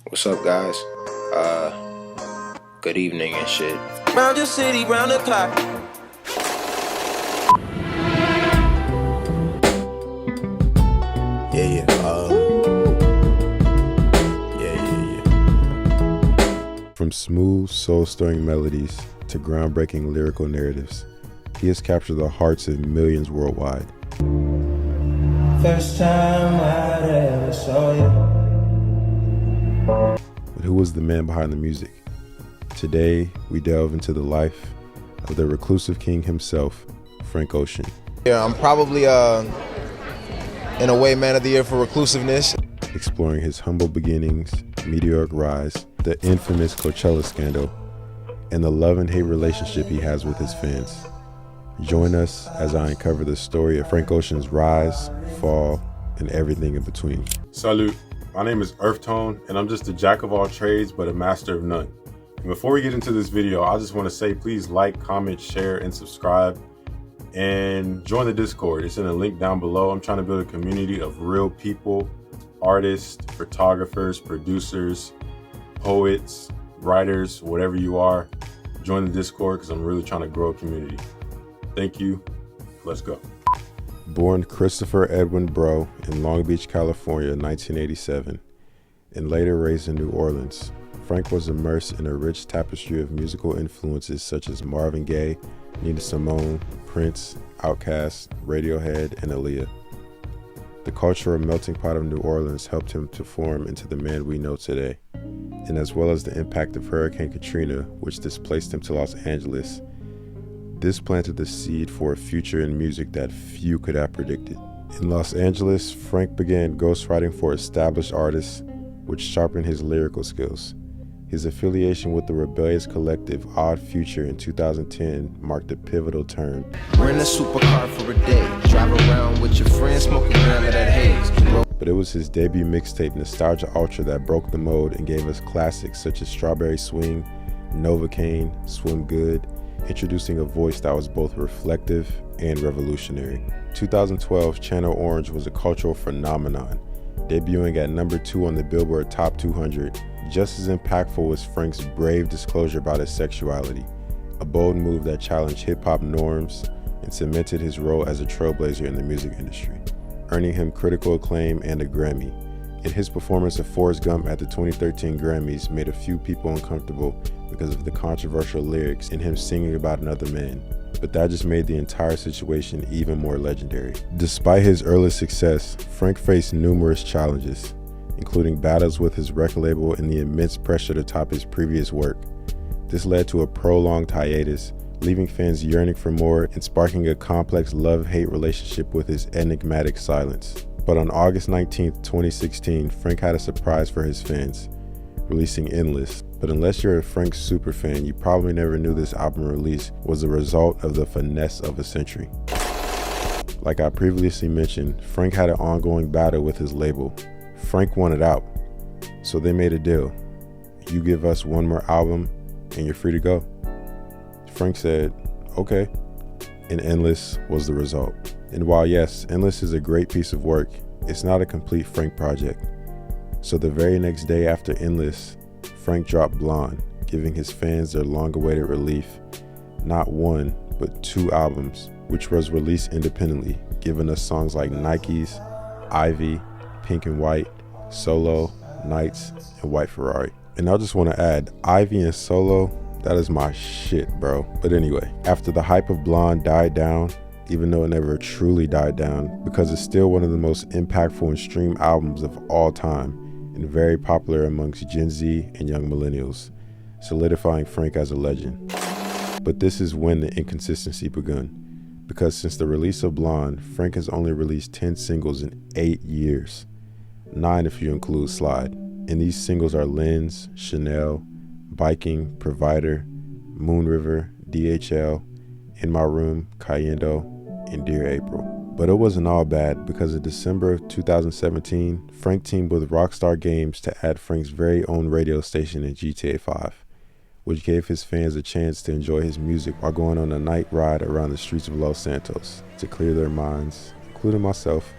What's up, guys? Good evening and shit. Round your city, round the clock. Yeah. From smooth, soul-stirring melodies to groundbreaking lyrical narratives, he has captured the hearts of millions worldwide. First time I ever saw you. But who was the man behind the music? Today, we delve into the life of the reclusive king himself, Frank Ocean. Yeah, I'm probably, in a way, man of the year for reclusiveness. Exploring his humble beginnings, meteoric rise, the infamous Coachella scandal, and the love and hate relationship he has with his fans. Join us as I uncover the story of Frank Ocean's rise, fall, and everything in between. Salute, my name is Earthtone, and I'm just a jack of all trades, but a master of none. And before we get into this video, I just want to say, please like, comment, share, and subscribe, and join the Discord. It's in a link down below. I'm trying to build a community of real people, artists, photographers, producers, poets, writers, whatever you are. Join the Discord because I'm really trying to grow a community. Thank you. Let's go. Born Christopher Edwin Breaux in Long Beach, California, 1987, and later raised in New Orleans, Frank was immersed in a rich tapestry of musical influences such as Marvin Gaye, Nina Simone, Prince, Outkast, Radiohead, and Aaliyah. The cultural melting pot of New Orleans helped him to form into the man we know today, and as well as the impact of Hurricane Katrina, which displaced him to Los Angeles. This planted the seed for a future in music that few could have predicted. In Los Angeles, Frank began ghostwriting for established artists, which sharpened his lyrical skills. His affiliation with the rebellious collective Odd Future in 2010 marked a pivotal turn. Rent a supercar for a day. Drive around with your friends, smoking around that haze. But it was his debut mixtape, Nostalgia Ultra, that broke the mold and gave us classics such as Strawberry Swing, Novocaine, Swim Good, introducing a voice that was both reflective and revolutionary. 2012, Channel Orange was a cultural phenomenon, debuting at number 2 on the Billboard Top 200. Just as impactful was Frank's brave disclosure about his sexuality, a bold move that challenged hip-hop norms and cemented his role as a trailblazer in the music industry, earning him critical acclaim and a Grammy. And his performance of Forrest Gump at the 2013 Grammys made a few people uncomfortable because of the controversial lyrics and him singing about another man. But that just made the entire situation even more legendary. Despite his early success, Frank faced numerous challenges, including battles with his record label and the immense pressure to top his previous work. This led to a prolonged hiatus, leaving fans yearning for more and sparking a complex love-hate relationship with his enigmatic silence. But on August 19, 2016, Frank had a surprise for his fans, releasing Endless. But unless you're a Frank superfan, you probably never knew this album release was the result of the finesse of a century. Like I previously mentioned, Frank had an ongoing battle with his label. Frank wanted out, so they made a deal. You give us one more album and you're free to go. Frank said, okay, and Endless was the result. And while yes, Endless is a great piece of work, it's not a complete Frank project. So the very next day after Endless, Frank dropped Blonde, giving his fans their long-awaited relief. Not one, but 2 albums, which was released independently, giving us songs like Nikes, Ivy, Pink and White, Solo, Nights, and White Ferrari. And I just want to add, Ivy and Solo, that is my shit, bro. But anyway, after the hype of Blonde died down, even though it never truly died down, because it's still one of the most impactful and streamed albums of all time, and very popular amongst Gen Z and young millennials, solidifying Frank as a legend. But this is when the inconsistency begun, because since the release of Blonde, Frank has only released 10 singles in 8 years, 9 if you include Slide. And these singles are Lens, Chanel, Biking, Provider, Moon River, DHL, In My Room, Cayendo, and Dear April. But it wasn't all bad, because in December of 2017, Frank teamed with Rockstar Games to add Frank's very own radio station in GTA 5, which gave his fans a chance to enjoy his music while going on a night ride around the streets of Los Santos to clear their minds, including myself.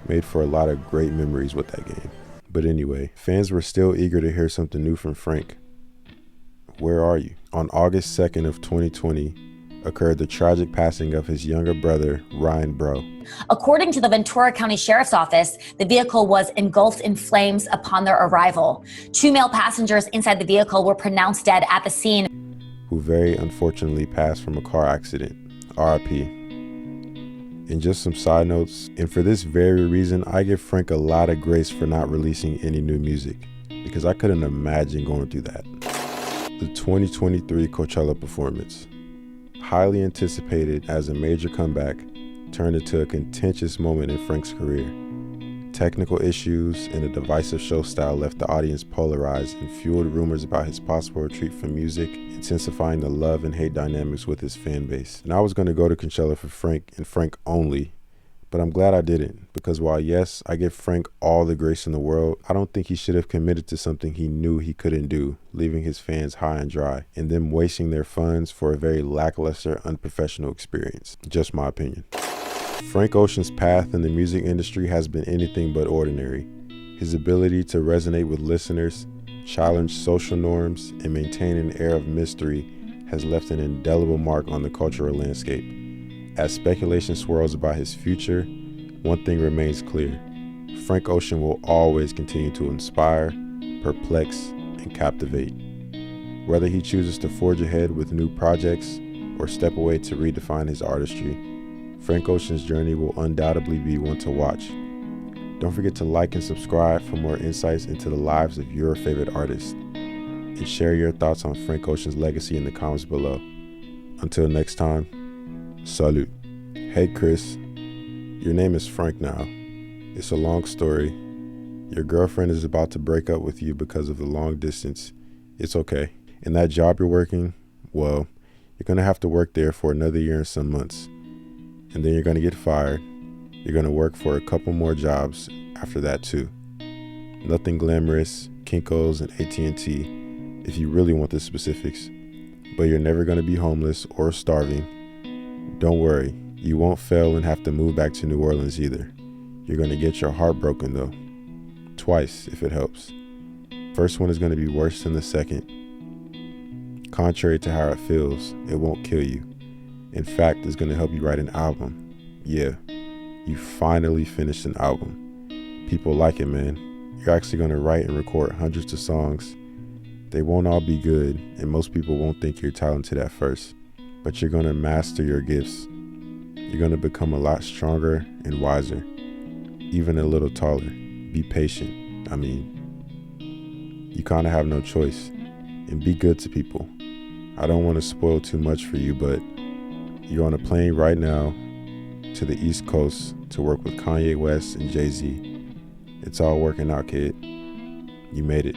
Made for a lot of great memories with that game. But anyway, fans were still eager to hear something new from Frank. Where are you? On August 2nd of 2020 occurred the tragic passing of his younger brother, Ryan Bro. According to the Ventura County Sheriff's Office, the vehicle was engulfed in flames upon their arrival. 2 male passengers inside the vehicle were pronounced dead at the scene, who very unfortunately passed from a car accident. RIP. And just some side notes, and for this very reason, I give Frank a lot of grace for not releasing any new music, because I couldn't imagine going through that. The 2023 Coachella performance, highly anticipated as a major comeback, turned into a contentious moment in Frank's career. Technical issues and a divisive show style left the audience polarized and fueled rumors about his possible retreat from music, intensifying the love and hate dynamics with his fan base. And I was going to go to Coachella for Frank and Frank only, but I'm glad I didn't, because while yes, I give Frank all the grace in the world, I don't think he should have committed to something he knew he couldn't do, leaving his fans high and dry, and them wasting their funds for a very lackluster, unprofessional experience. Just my opinion. Frank Ocean's path in the music industry has been anything but ordinary. His ability to resonate with listeners, challenge social norms, and maintain an air of mystery has left an indelible mark on the cultural landscape. As speculation swirls about his future, one thing remains clear. Frank Ocean will always continue to inspire, perplex, and captivate. Whether he chooses to forge ahead with new projects or step away to redefine his artistry, Frank Ocean's journey will undoubtedly be one to watch. Don't forget to like and subscribe for more insights into the lives of your favorite artists, and share your thoughts on Frank Ocean's legacy in the comments below. Until next time, salute. Hey Chris, your name is Frank now. It's a long story. Your girlfriend is about to break up with you because of the long distance. It's okay. And that job you're working, well, you're gonna have to work there for another year and some months. And then you're going to get fired. You're going to work for a couple more jobs after that too. Nothing glamorous, Kinko's and AT&T if you really want the specifics. But you're never going to be homeless or starving. Don't worry, you won't fail and have to move back to New Orleans either. You're going to get your heart broken though. Twice if it helps. First one is going to be worse than the second. Contrary to how it feels, it won't kill you. In fact, it's going to help you write an album. Yeah, you finally finished an album. People like it, man. You're actually going to write and record hundreds of songs. They won't all be good, and most people won't think you're talented at first. But you're going to master your gifts. You're going to become a lot stronger and wiser, even a little taller. Be patient. You kind of have no choice. And be good to people. I don't want to spoil too much for you, but you're on a plane right now to the East Coast to work with Kanye West and Jay-Z. It's all working out, kid. You made it.